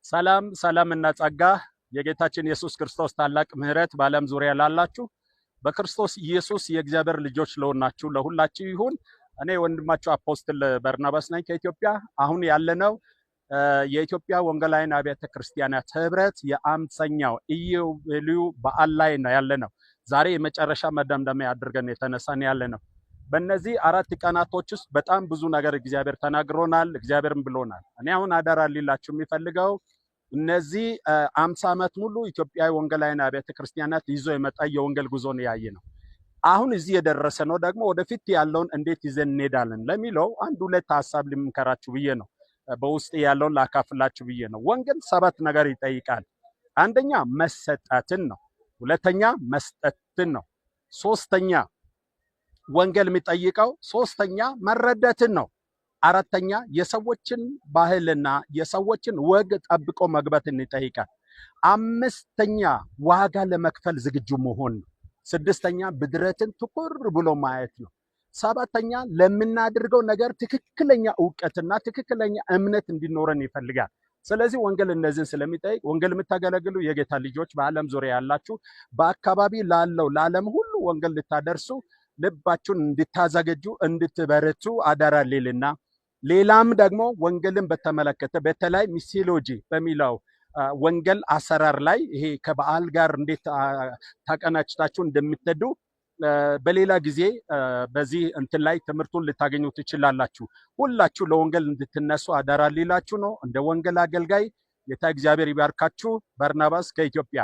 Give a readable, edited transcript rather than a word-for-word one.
ሰላም ሰላምና ጸጋ የጌታችን ኢየሱስ ክርስቶስ ታላቅ ምህረት በዓለም ዙሪያ ላላችሁ በክርስቶስ ኢየሱስ የእግዚአብሔር ልጆች ለሆናችሁ ለሁላችሁ ይሁን። እኔ ወንድማችሁ አፖስትል በርናባስ ነኝ ከኢትዮጵያ። አሁን ያለነው የኢትዮጵያ ወንጌላውያን አብያተ ክርስቲያናት ህብረት የ50ኛው ኢዮቤልዩ በዓል ላይ ነው ያለነው። ዛሬ የመጨረሻ መደምደሚያ አድርገን የተነሳን ያለነው። በእነዚህ 4 ቀናቶች ውስጥ በጣም ብዙ ነገር እግዚአብሔር ተናግሮናል፣ እግዚአብሔርም ብሎናል። እኔ አሁን አደራ ሊላችሁ የሚፈልገው እነዚህ 50 ዓመት ሙሉ ኢትዮጵያዊ ወንጌላውያን አብያተ ክርስቲያናት ይዞ የመጣ የወንጌል ጉዞን ያየ ነው። አሁን እዚህ የደረሰ ነው ደግሞ ወደፊት ያለውን እንዴት ይዘን እንሄዳለን ለሚለው አንድ ሁለት ሐሳብ ልምከራችሁ ብዬ ነው። በውስጥ ያለውን ላካፍላችሁ ብዬ ነው። ወንጌል 7 ነገር ይጠይቃል። አንደኛ መሰጠትን ነው። ሁለተኛ መስጠትን ነው። ሶስተኛ ወንጌል የሚጠይቀው ሶስተኛ መረዳትን ነው። አራተኛ የሰዎችን ባህልና የሰዎችን ወግ ጠብቆ መግባትን ይጠይቃል። አምስተኛ ዋጋ ለመክፈል ዝግጁ መሆን ነው። ስድስተኛ ብድረትን ትኩር ብሎ ማየት ነው። ሰባተኛ ለምናደርገው ነገር ትክክለኛ ዕውቀትና ትክክለኛ እምነት እንዲኖረን ይፈልጋል። ስለዚህ ወንጌል እነዚህን ስለሚጠይቅ ወንጌል የምታገለግሉ የጌታ ልጆች በዓለም ዙሪያ ያላችሁ በአካባቢ ላለው ለዓለም ሁሉ ወንጌል ልታደርሱ ልባችሁን እንድታዘጋጁ እንድትበረቱ አደራ ሊልና ሌላም ደግሞ ወንጌልን በተመለከተ በተለይ ሚሲዮሎጂ በሚለው ወንጌል አሰራር ላይ ይሄ ከበዓል ጋር እንዴት ተቀናጅታችሁ እንደምትሄዱ በሌላ ጊዜ በዚህ እንትን ላይ ትምህርቱን ልታገኙ ትችላላችሁ። ሁላችሁ ለወንጌል እንድትነሱ አደራ ሊላችሁ ነው። እንደ ወንጌል አገልጋይ ጌታ እግዚአብሔር ይባርካችሁ። በርናባስ ከኢትዮጵያ